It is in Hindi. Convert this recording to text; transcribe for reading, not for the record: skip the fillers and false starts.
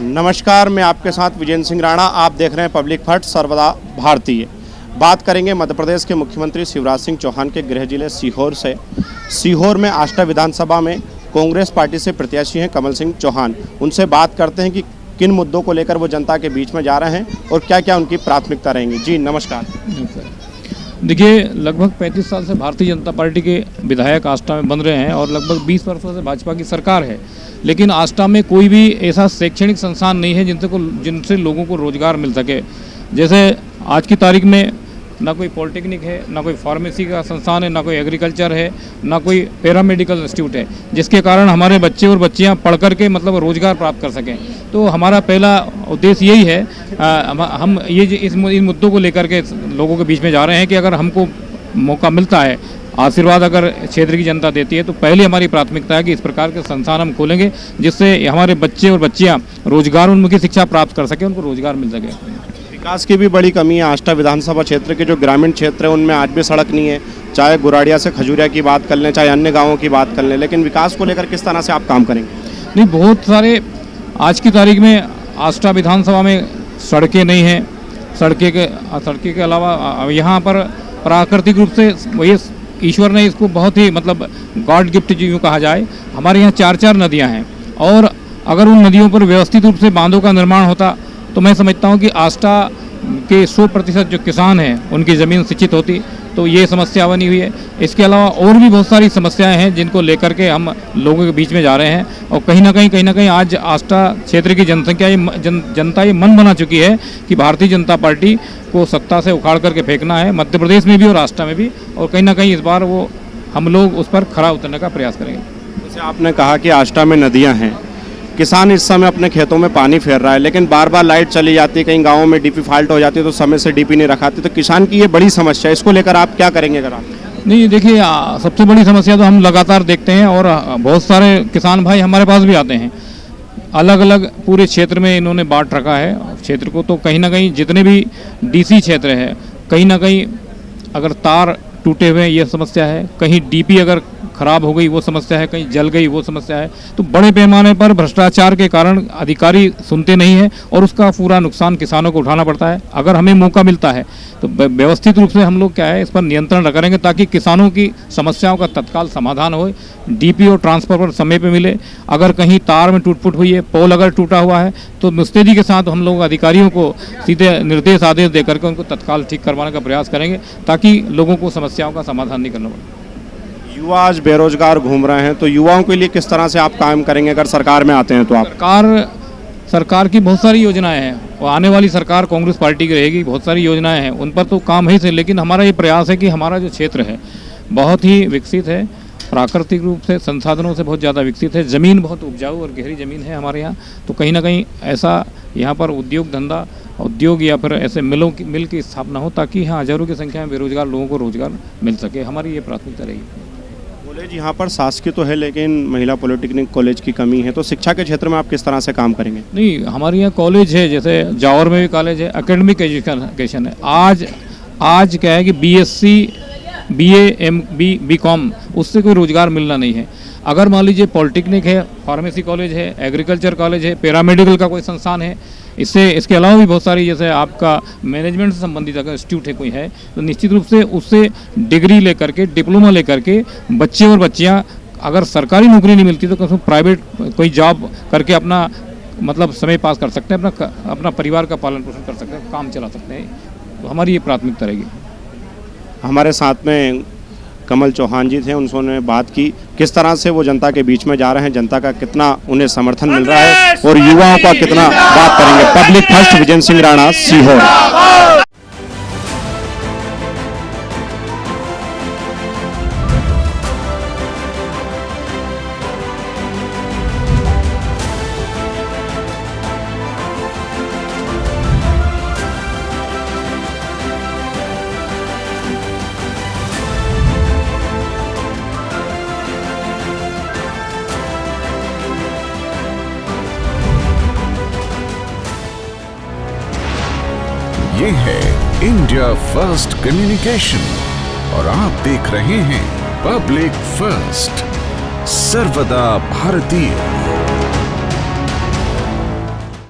नमस्कार, मैं आपके साथ विजेंद्र सिंह राणा। आप देख रहे हैं पब्लिक फर्स्ट सर्वदा भारतीय। बात करेंगे मध्य प्रदेश के मुख्यमंत्री शिवराज सिंह चौहान के गृह जिले सीहोर से। सीहोर में आष्टा विधानसभा में कांग्रेस पार्टी से प्रत्याशी हैं कमल सिंह चौहान। उनसे बात करते हैं कि किन मुद्दों को लेकर वो जनता के बीच में जा रहे हैं और क्या क्या उनकी प्राथमिकता रहेंगी। जी नमस्कार। देखिए, लगभग 35 साल से भारतीय जनता पार्टी के विधायक आष्टा में बन रहे हैं और लगभग 20 वर्षों से भाजपा की सरकार है, लेकिन आष्टा में कोई भी ऐसा शैक्षणिक संस्थान नहीं है जिनसे लोगों को रोजगार मिल सके। जैसे आज की तारीख में ना कोई पॉलिटेक्निक है, ना कोई फार्मेसी का संस्थान है, ना कोई एग्रीकल्चर है, ना कोई पैरामेडिकल इंस्टीट्यूट है, जिसके कारण हमारे बच्चे और बच्चियां पढ़ करके मतलब रोजगार प्राप्त कर सकें। तो हमारा पहला उद्देश्य यही है। हम इन मुद्दों को लेकर के लोगों के बीच में जा रहे हैं कि अगर हमको मौका मिलता है, आशीर्वाद अगर क्षेत्र की जनता देती है, तो पहले हमारी प्राथमिकता है कि इस प्रकार के संस्थान हम खोलेंगे जिससे हमारे बच्चे और बच्चियां रोजगार उन्मुखी शिक्षा प्राप्त कर सकें, उनको रोजगार मिल सके। विकास की भी बड़ी कमी है। आष्टा विधानसभा क्षेत्र के जो ग्रामीण क्षेत्र है उनमें आज भी सड़क नहीं है। चाहे गुराड़िया से खजूरिया की बात कर लें, चाहे अन्य गाँवों की बात कर लें, लेकिन विकास को लेकर किस तरह से आप काम करेंगे? नहीं, बहुत सारे आज की तारीख में आष्टा विधानसभा में सड़कें नहीं हैं। सड़कें के अलावा यहाँ पर प्राकृतिक रूप से वही ईश्वर ने इसको बहुत ही मतलब गॉड गिफ्ट यूँ कहा जाए, हमारे यहाँ 4 नदियाँ हैं और अगर उन नदियों पर व्यवस्थित रूप से बांधों का निर्माण होता तो मैं समझता हूँ कि आष्टा के 100% जो किसान हैं उनकी ज़मीन सिंचित होती, तो ये समस्या बनी हुई है। इसके अलावा और भी बहुत सारी समस्याएं हैं जिनको लेकर के हम लोगों के बीच में जा रहे हैं और कहीं ना कहीं आज आष्टा क्षेत्र की जनता ये मन बना चुकी है कि भारतीय जनता पार्टी को सत्ता से उखाड़ करके फेंकना है, मध्य प्रदेश में भी और आष्टा में भी, और कहीं ना कहीं इस बार वो हम लोग उस पर खरा उतरने का प्रयास करेंगे। जैसे आपने कहा कि आष्टा में नदियाँ हैं, किसान इस समय अपने खेतों में पानी फेर रहा है, लेकिन बार बार लाइट चली जाती है, कहीं गाँवों में डीपी फॉल्ट हो जाती है तो समय से डीपी नहीं रखाती, तो किसान की ये बड़ी समस्या है। इसको लेकर आप क्या करेंगे अगर आप? नहीं, देखिए, सबसे बड़ी समस्या तो हम लगातार देखते हैं और बहुत सारे किसान भाई हमारे पास भी आते हैं। अलग अलग पूरे क्षेत्र में इन्होंने बांट रखा है क्षेत्र को, तो कहीं ना कहीं जितने भी डीसी क्षेत्र है, कहीं ना कहीं अगर तार टूटे हुए हैं ये समस्या है, कहीं डीपी अगर खराब हो गई वो समस्या है, कहीं जल गई वो समस्या है। तो बड़े पैमाने पर भ्रष्टाचार के कारण अधिकारी सुनते नहीं हैं और उसका पूरा नुकसान किसानों को उठाना पड़ता है। अगर हमें मौका मिलता है तो व्यवस्थित रूप से हम लोग क्या है इस पर नियंत्रण करेंगे ताकि किसानों की समस्याओं का तत्काल समाधान हो, डीपी और ट्रांसफार्मर समय पे मिले। अगर कहीं तार में टूट-फूट हुई है, पोल अगर टूटा हुआ है, तो मुस्तैदी के साथ हम लोग अधिकारियों को सीधे निर्देश आदेश दे करके उनको तत्काल ठीक करवाने का प्रयास करेंगे ताकि लोगों को समस्याओं का समाधान नहीं करना पड़े। युवा आज बेरोजगार घूम रहे हैं, तो युवाओं के लिए किस तरह से आप काम करेंगे अगर सरकार में आते हैं तो? आप सरकार की बहुत सारी योजनाएं हैं और आने वाली सरकार कांग्रेस पार्टी की रहेगी, बहुत सारी योजनाएं हैं, उन पर तो काम ही से, लेकिन हमारा ये प्रयास है कि हमारा जो क्षेत्र है बहुत ही विकसित है, प्राकृतिक रूप से संसाधनों से बहुत ज़्यादा विकसित है, ज़मीन बहुत उपजाऊ और गहरी ज़मीन है हमारे यहाँ। तो कहीं ना कहीं ऐसा यहाँ पर उद्योग या फिर ऐसे मिल की स्थापना हो ताकि यहाँ हज़ारों की संख्या में बेरोजगार लोगों को रोजगार मिल सके। हमारी ये प्राथमिकता रहेगी। कॉलेज यहाँ पर शासकीय तो है लेकिन महिला पॉलिटेक्निक कॉलेज की कमी है, तो शिक्षा के क्षेत्र में आप किस तरह से काम करेंगे? नहीं, हमारे यहाँ कॉलेज है, जैसे जावर में भी कॉलेज है, एकेडमिक एजुकेशन है। आज क्या है कि BSc BA BCom उससे कोई रोजगार मिलना नहीं है। अगर मान लीजिए पॉलिटेक्निक है, फार्मेसी कॉलेज है, एग्रीकल्चर कॉलेज है, पैरामेडिकल का कोई संस्थान है, इसके अलावा भी बहुत सारी जैसे आपका मैनेजमेंट से संबंधित अगर इंस्टीट्यूट है कोई है, तो निश्चित रूप से उससे डिग्री लेकर के, डिप्लोमा लेकर के बच्चे और बच्चियां अगर सरकारी नौकरी नहीं मिलती तो कम से कम प्राइवेट कोई जॉब करके अपना मतलब समय पास कर सकते हैं, अपना परिवार का पालन पोषण कर सकते हैं, काम चला सकते हैं। तो हमारी ये प्राथमिकता रहेगी। हमारे साथ में कमल चौहान जी थे, उन्होंने बात की किस तरह से वो जनता के बीच में जा रहे हैं, जनता का कितना उन्हें समर्थन मिल रहा है और युवाओं का कितना। बात करेंगे पब्लिक फर्स्ट विजेंद्र सिंह राणा, सीहोर। ये है इंडिया फर्स्ट कम्युनिकेशन और आप देख रहे हैं पब्लिक फर्स्ट सर्वदा भारतीय।